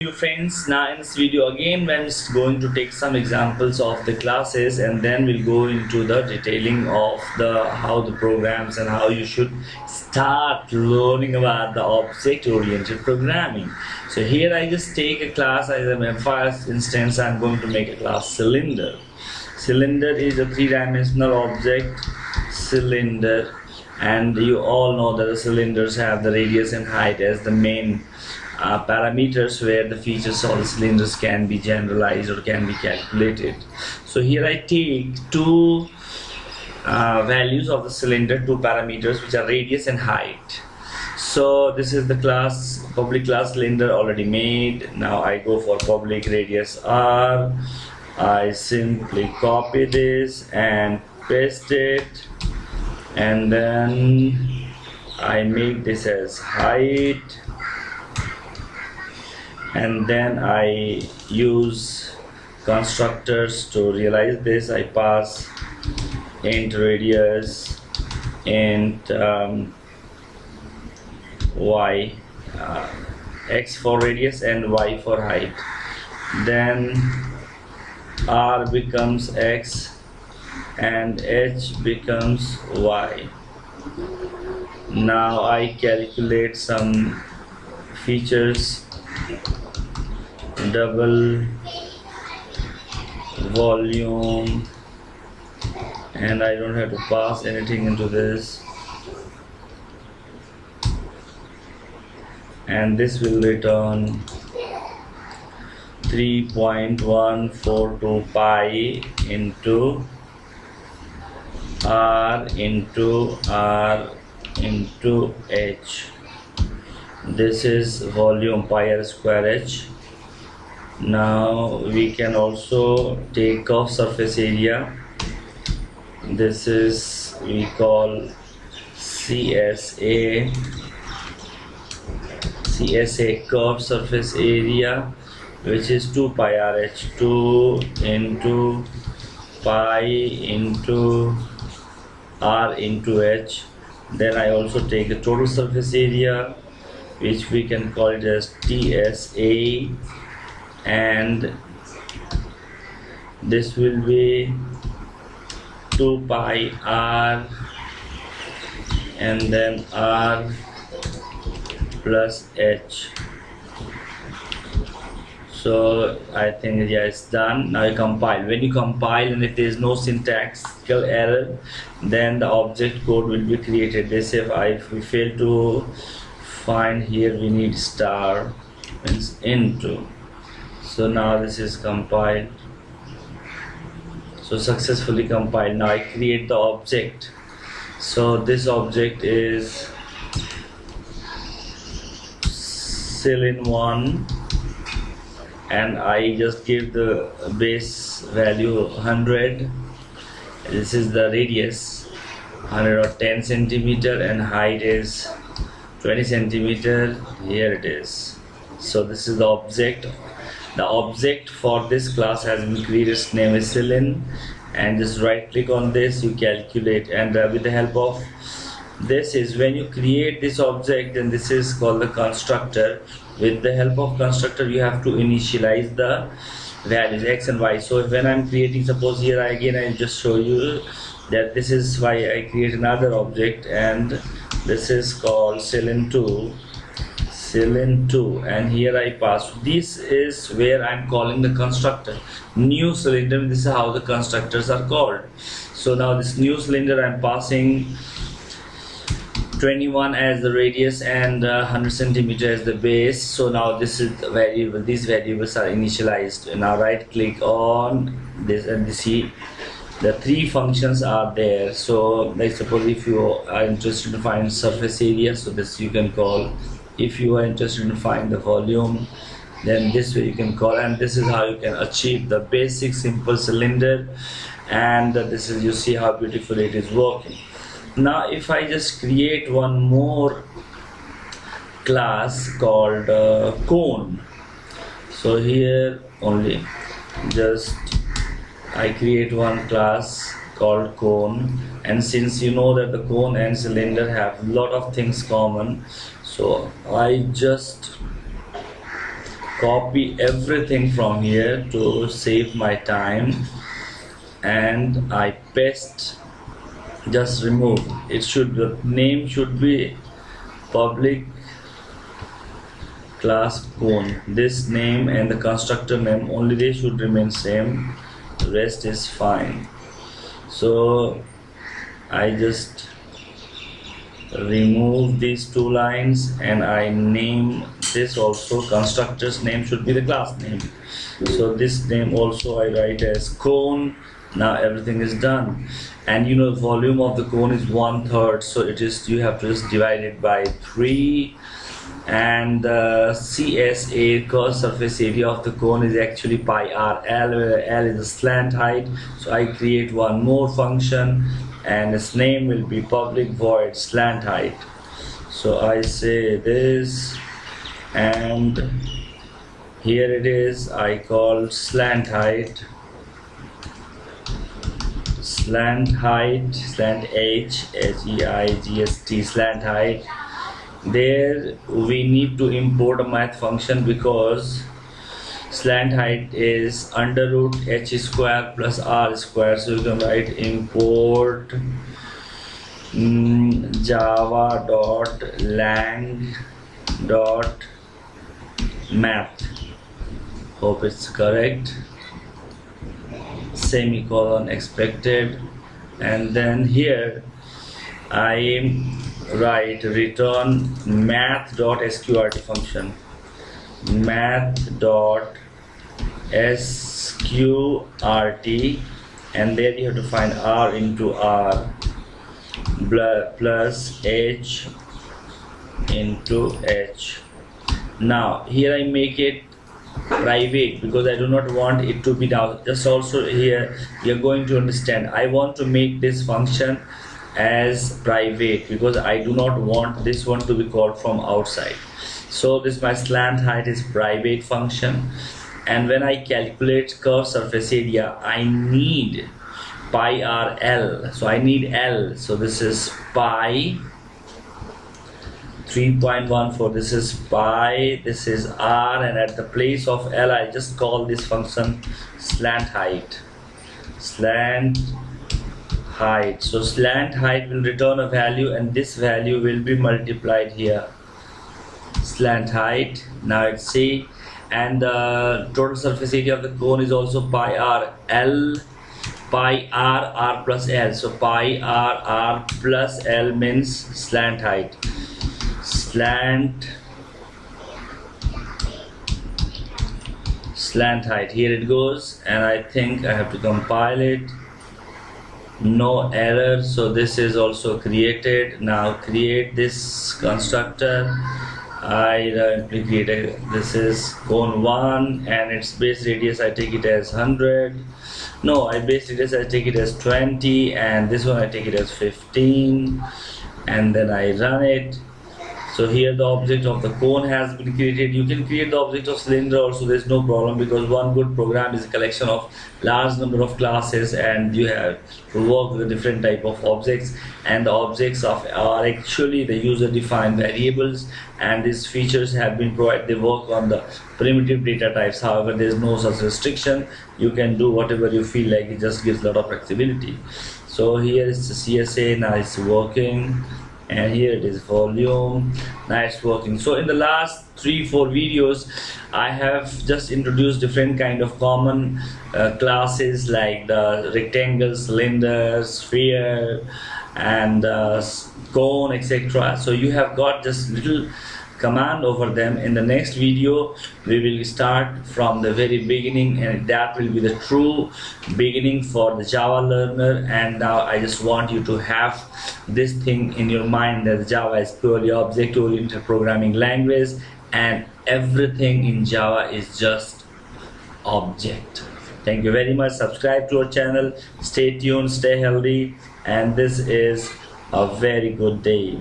You friends, now in this video again we're going to take some examples of the classes, and then we'll go into the detailing of how the programs and how you should start learning about the object oriented programming. So here I just take a class. As a first instance, I'm going to make a class cylinder. Cylinder is a three-dimensional object, cylinder, and you all know that the cylinders have the radius and height as the main parameters where the features of the cylinders can be generalized or can be calculated. So here I take two values of the cylinder, two parameters, which are radius and height. So this is the class, public class cylinder already made. Now I go for public radius r. I simply copy this and paste it, and then I make this as height, and then I use constructors to realize this. I pass int radius, int y, x for radius and y for height. Then r becomes x and h becomes y. Now I calculate some features. Double volume, and I don't have to pass anything into this, and this will return 3.142 pi into r into h. This is volume pi r square h. Now we can also take off surface area. This is, we call CSA curved surface area, which is 2 pi r h, 2 into pi into r into h. Then I also take the total surface area, which we can call it as TSA, and this will be 2 pi r and then r plus h. So I think, yeah, it's done. Now you compile. When you compile, and if there is no syntactical error, then the object code will be created. This, if we fail to find here, we need star, means into. So now this is compiled. So successfully compiled. Now I create the object. So this object is cylinder1, and I just give the base value 100. This is the radius 110 centimeter, and height is 20 centimeter. Here it is. So this is the object. The object for this class has been created. Its name is cylinder, and just right click on this, you calculate, and with the help of this is when you create this object, and this is called the constructor. With the help of constructor, you have to initialize the values x and y. So when I'm creating, suppose here I'll just show you that this is why I create another object, and this is called cylinder2, and here I pass. This is where I'm calling the constructor new cylinder. This is how the constructors are called. So now this new cylinder, I'm passing 21 as the radius and 100 centimeter as the base. So now this is the variable. These variables are initialized. Now right click on this, and you see the three functions are there. So like suppose if you are interested to find surface area, so this you can call. If you are interested in find the volume, then this way you can call, and this is how you can achieve the basic simple cylinder. And this is, you see how beautiful it is working. Now if I just create one more class called cone, so here only just I create one class called cone, and since you know that the cone and cylinder have a lot of things common, so I just copy everything from here to save my time, and I paste, just remove. It should, the name should be public class cone. This name and the constructor name, only they should remain same, the rest is fine. So I just remove these two lines and I name this also. Constructor's name should be the class name, so this name also I write as cone. Now everything is done, and you know the volume of the cone is 1/3, so it is, you have to just divide it by 3, and the CSA, curved surface area of the cone, is actually pi r l, where l is the slant height. So I create one more function and its name will be public void slant height. So I say this, and here it is, I call slant height, slant height, slant HEIGST, slant height. There we need to import a math function because slant height is under root h square plus r square. So you can write import java.lang.math, hope it's correct, semicolon expected, and then here I write return math.sqrt function, math.sqrt, and there you have to find r into r plus h into h. Now here I make it private because I do not want it to be now. Just also here you're going to understand, I want to make this function as private because I do not want this one to be called from outside. So this, my slant height, is private function, and when I calculate curved surface area I need pi r l, so I need l, so this is pi 3.14, this is pi, this is r, and at the place of l I just call this function slant height, slant height. So slant height will return a value and this value will be multiplied here, slant height. Now let's see, and the total surface area of the cone is also pi r l, pi r r plus l. So pi r r plus l means slant height, slant height. Here it goes, and I think I have to compile it. No error, so this is also created. Now create this constructor. I create this is cone 1 and its base radius I take it as 100. No, I base radius I take it as 20, and this one I take it as 15, and then I run it. So here the object of the cone has been created. You can create the object of cylinder also, there's no problem, because one good program is a collection of large number of classes and you have to work with different type of objects, and the objects are actually the user defined variables, and these features have been provided. They work on the primitive data types. However, there is no such restriction. You can do whatever you feel like. It just gives a lot of flexibility. So here is the CSA, now it's working, and here it is volume, now it's working. So in the last 3-4 videos I have just introduced different kind of common classes like the rectangle, cylinder, sphere, and cone, etc. So you have got just little command over them. In the next video we will start from the very beginning, and that will be the true beginning for the Java learner. And now I just want you to have this thing in your mind, that Java is purely object-oriented programming language and everything in Java is just object. Thank you very much. Subscribe to our channel, stay tuned, stay healthy, and this is a very good day.